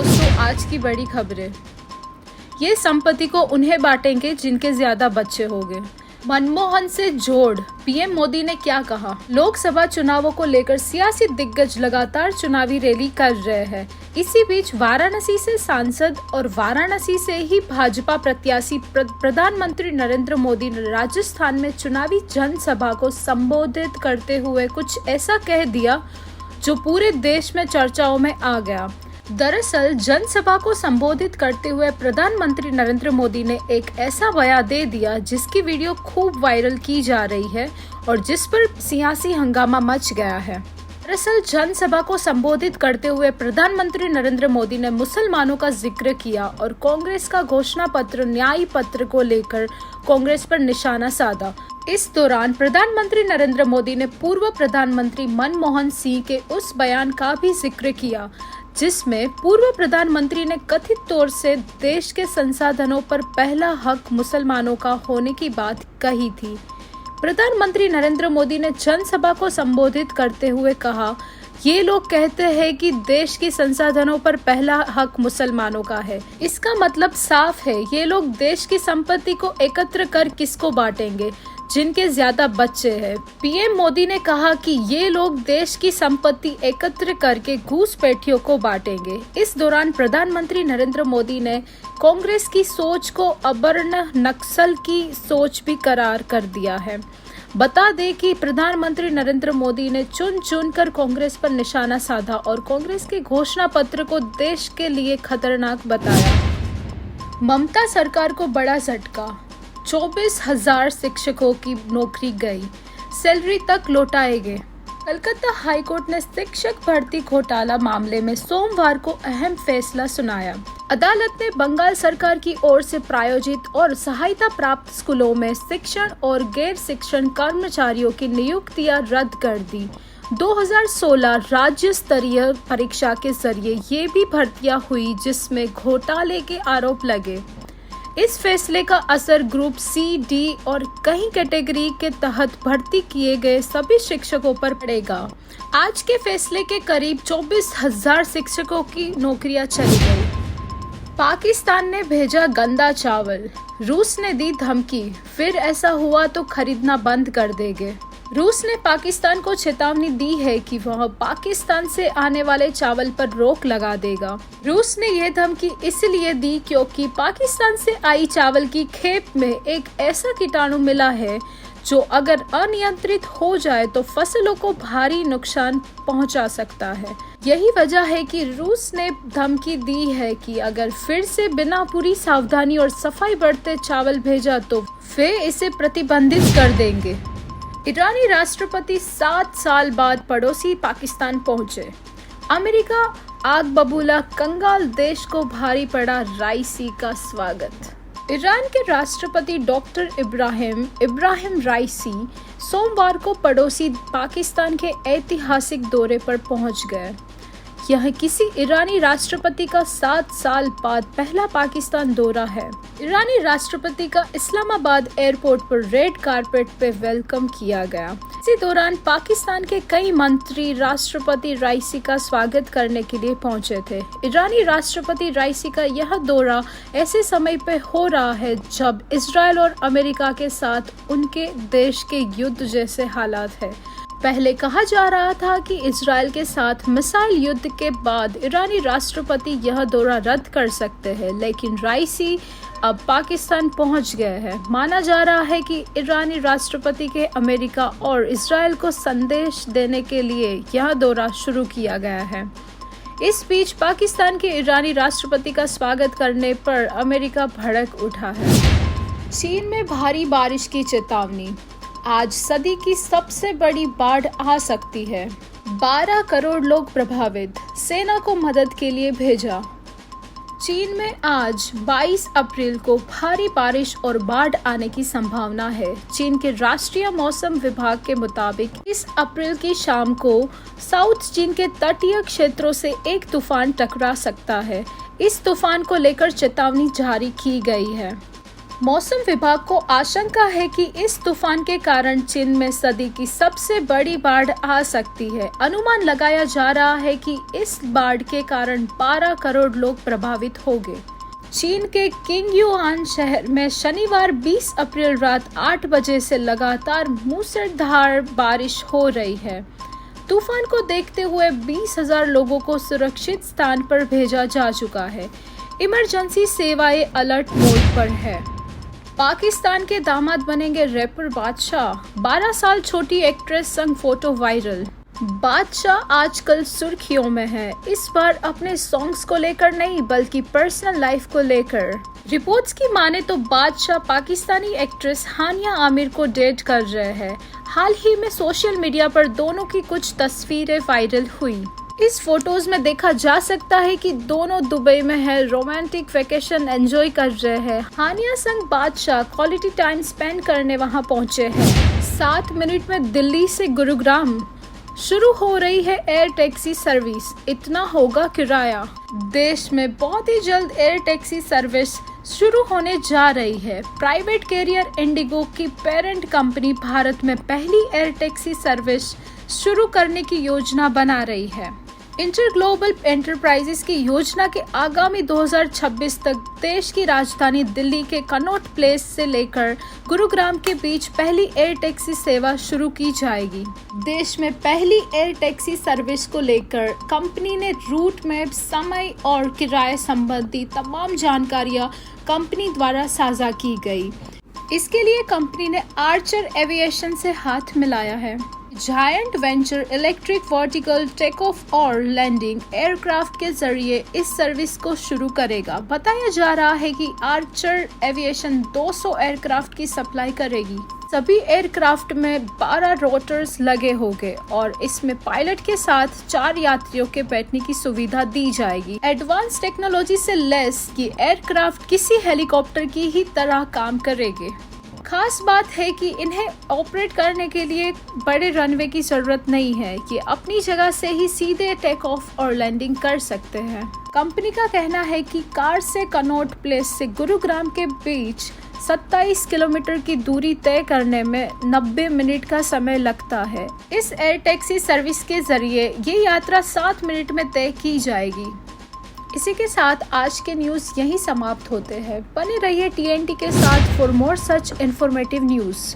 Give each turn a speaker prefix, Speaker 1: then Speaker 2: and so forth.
Speaker 1: दोस्तों, आज की बड़ी खबरें। ये संपत्ति को उन्हें बांटेंगे जिनके ज्यादा बच्चे होंगे। मनमोहन से जोड़, पीएम मोदी ने क्या कहा। लोकसभा चुनावों को लेकर सियासी दिग्गज लगातार चुनावी रैली कर रहे हैं। इसी बीच वाराणसी से सांसद और वाराणसी से ही भाजपा प्रत्याशी प्रधानमंत्री नरेंद्र मोदी ने राजस्थान में चुनावी जनसभा को संबोधित करते हुए कुछ ऐसा कह दिया जो पूरे देश में चर्चाओं में आ गया। दरअसल जनसभा को संबोधित करते हुए प्रधानमंत्री नरेंद्र मोदी ने एक ऐसा बयान दे दिया जिसकी वीडियो खूब वायरल की जा रही है और जिस पर सियासी हंगामा मच गया है। दरअसल जनसभा को संबोधित करते हुए प्रधानमंत्री नरेंद्र मोदी ने मुसलमानों का जिक्र किया और कांग्रेस का घोषणा पत्र न्याय पत्र को लेकर कांग्रेस पर निशाना साधा। इस दौरान प्रधानमंत्री नरेंद्र मोदी ने पूर्व प्रधानमंत्री मनमोहन सिंह के उस बयान का भी जिक्र किया जिसमें पूर्व प्रधानमंत्री ने कथित तौर से देश के संसाधनों पर पहला हक मुसलमानों का होने की बात कही थी। प्रधानमंत्री नरेंद्र मोदी ने जनसभा को संबोधित करते हुए कहा, ये लोग कहते हैं कि देश के संसाधनों पर पहला हक मुसलमानों का है। इसका मतलब साफ है, ये लोग देश की संपत्ति को एकत्र कर किसको बांटेंगे, जिनके ज्यादा बच्चे हैं। पीएम मोदी ने कहा कि ये लोग देश की संपत्ति एकत्र करके घूसपैठियों को बांटेंगे। इस दौरान प्रधानमंत्री नरेंद्र मोदी ने कांग्रेस की सोच को अवर्ण नक्सल की सोच भी करार कर दिया है। बता दें कि प्रधानमंत्री नरेंद्र मोदी ने चुन कर कांग्रेस पर निशाना साधा और कांग्रेस के घोषणा पत्र को देश के लिए खतरनाक बताया। ममता सरकार को बड़ा झटका, 24,000 शिक्षकों की नौकरी गई, सैलरी तक लौटाएंगे। कलकत्ता हाईकोर्ट ने शिक्षक भर्ती घोटाला मामले में सोमवार को अहम फैसला सुनाया। अदालत ने बंगाल सरकार की ओर से प्रायोजित और सहायता प्राप्त स्कूलों में शिक्षण और गैर शिक्षण कर्मचारियों की नियुक्तियां रद्द कर दी। 2016 राज्य स्तरीय परीक्षा के जरिए ये भी भर्तियां हुई जिसमें घोटाले के आरोप लगे। इस फैसले का असर ग्रुप सी, डी और कई कैटेगरी के तहत भर्ती किए गए सभी शिक्षकों पर पड़ेगा। आज के फैसले के करीब 24,000 शिक्षकों की नौकरियां चली गई। पाकिस्तान ने भेजा गंदा चावल, रूस ने दी धमकी, फिर ऐसा हुआ तो खरीदना बंद कर देंगे। रूस ने पाकिस्तान को चेतावनी दी है कि वह पाकिस्तान से आने वाले चावल पर रोक लगा देगा। रूस ने यह धमकी इसलिए दी क्योंकि पाकिस्तान से आई चावल की खेप में एक ऐसा कीटाणु मिला है जो अगर अनियंत्रित हो जाए तो फसलों को भारी नुकसान पहुंचा सकता है। यही वजह है कि रूस ने धमकी दी है कि अगर फिर से बिना पूरी सावधानी और सफाई बरते चावल भेजा तो वे इसे प्रतिबंधित कर देंगे। ईरानी राष्ट्रपति 7 साल बाद पड़ोसी पाकिस्तान पहुंचे। अमेरिका आग बबूला, कंगाल देश को भारी पड़ा राइसी का स्वागत। ईरान के राष्ट्रपति डॉक्टर इब्राहिम राइसी सोमवार को पड़ोसी पाकिस्तान के ऐतिहासिक दौरे पर पहुंच गए। यह किसी ईरानी राष्ट्रपति का 7 साल बाद पहला पाकिस्तान दौरा है। ईरानी राष्ट्रपति का इस्लामाबाद एयरपोर्ट पर रेड कारपेट पे वेलकम किया गया। इसी दौरान पाकिस्तान के कई मंत्री राष्ट्रपति राइसी का स्वागत करने के लिए पहुंचे थे। ईरानी राष्ट्रपति राइसी का यह दौरा ऐसे समय पे हो रहा है जब इजरायल और अमेरिका के साथ उनके देश के युद्ध जैसे हालात है। पहले कहा जा रहा था कि इजरायल के साथ मिसाइल युद्ध के बाद ईरानी राष्ट्रपति यह दौरा रद्द कर सकते हैं, लेकिन राइसी अब पाकिस्तान पहुंच गए हैं। माना जा रहा है कि ईरानी राष्ट्रपति के अमेरिका और इजरायल को संदेश देने के लिए यह दौरा शुरू किया गया है। इस बीच पाकिस्तान के ईरानी राष्ट्रपति का स्वागत करने पर अमेरिका भड़क उठा है। चीन में भारी बारिश की चेतावनी, आज सदी की सबसे बड़ी बाढ़ आ सकती है। 12 करोड़ लोग प्रभावित, सेना को मदद के लिए भेजा। चीन में आज 22 अप्रैल को भारी बारिश और बाढ़ आने की संभावना है। चीन के राष्ट्रीय मौसम विभाग के मुताबिक 20 अप्रैल की शाम को साउथ चीन के तटीय क्षेत्रों से एक तूफान टकरा सकता है। इस तूफान को लेकर चेतावनी जारी की गई है। मौसम विभाग को आशंका है कि इस तूफान के कारण चीन में सदी की सबसे बड़ी बाढ़ आ सकती है। अनुमान लगाया जा रहा है कि इस बाढ़ के कारण 12 करोड़ लोग प्रभावित होंगे। चीन के किंगयुआन शहर में शनिवार 20 अप्रैल रात 8 बजे से लगातार मूसलाधार बारिश हो रही है। तूफान को देखते हुए 20,000 लोगों को सुरक्षित स्थान पर भेजा जा चुका है। इमरजेंसी सेवाएं अलर्ट मोड पर है। पाकिस्तान के दामाद बनेंगे रैपर बादशाह। 12 साल छोटी एक्ट्रेस संग फोटो वायरल। बादशाह आजकल सुर्खियों में है, इस बार अपने सॉन्ग्स को लेकर नहीं बल्कि पर्सनल लाइफ को लेकर। रिपोर्ट्स की माने तो बादशाह पाकिस्तानी एक्ट्रेस हानिया आमिर को डेट कर रहे हैं। हाल ही में सोशल मीडिया पर दोनों की कुछ तस्वीरें वायरल हुई। इस फोटोज में देखा जा सकता है कि दोनों दुबई में है, रोमांटिक वेकेशन एंजॉय कर रहे हैं। हानिया संग बादशाह क्वालिटी टाइम स्पेंड करने वहां पहुंचे हैं। 7 मिनट में दिल्ली से गुरुग्राम शुरू हो रही है एयर टैक्सी सर्विस, इतना होगा किराया। देश में बहुत ही जल्द एयर टैक्सी सर्विस शुरू होने जा रही है। प्राइवेट कैरियर इंडिगो की पेरेंट कंपनी भारत में पहली एयर टैक्सी सर्विस शुरू करने की योजना बना रही है। इंटर ग्लोबल एंटरप्राइजेस की योजना के आगामी 2026 तक देश की राजधानी दिल्ली के कनॉट प्लेस से लेकर गुरुग्राम के बीच पहली एयर टैक्सी सेवा शुरू की जाएगी। देश में पहली एयर टैक्सी सर्विस को लेकर कंपनी ने रूट मैप, समय और किराए संबंधी तमाम जानकारियां कंपनी द्वारा साझा की गई। इसके लिए कंपनी ने आर्चर एविएशन से हाथ मिलाया है। Joint venture electric vertical take off और लैंडिंग एयरक्राफ्ट के जरिए इस सर्विस को शुरू करेगा। बताया जा रहा है कि आर्चर एविएशन 200 एयरक्राफ्ट की सप्लाई करेगी। सभी एयरक्राफ्ट में 12 रोटर्स लगे होंगे और इसमें पायलट के साथ 4 यात्रियों के बैठने की सुविधा दी जाएगी। एडवांस टेक्नोलॉजी से लैस ये एयरक्राफ्ट किसी हेलीकॉप्टर की ही तरह काम करेंगे। खास बात है कि इन्हें ऑपरेट करने के लिए बड़े रनवे की जरूरत नहीं है, कि अपनी जगह से ही सीधे टेक ऑफ और लैंडिंग कर सकते हैं। कंपनी का कहना है कि कार से कनॉट प्लेस से गुरुग्राम के बीच 27 किलोमीटर की दूरी तय करने में 90 मिनट का समय लगता है। इस एयर टैक्सी सर्विस के जरिए ये यात्रा 7 मिनट में तय की जाएगी। इसी के साथ आज के न्यूज़ यहीं समाप्त होते हैं। बने रहिए TNT के साथ for more such informative news.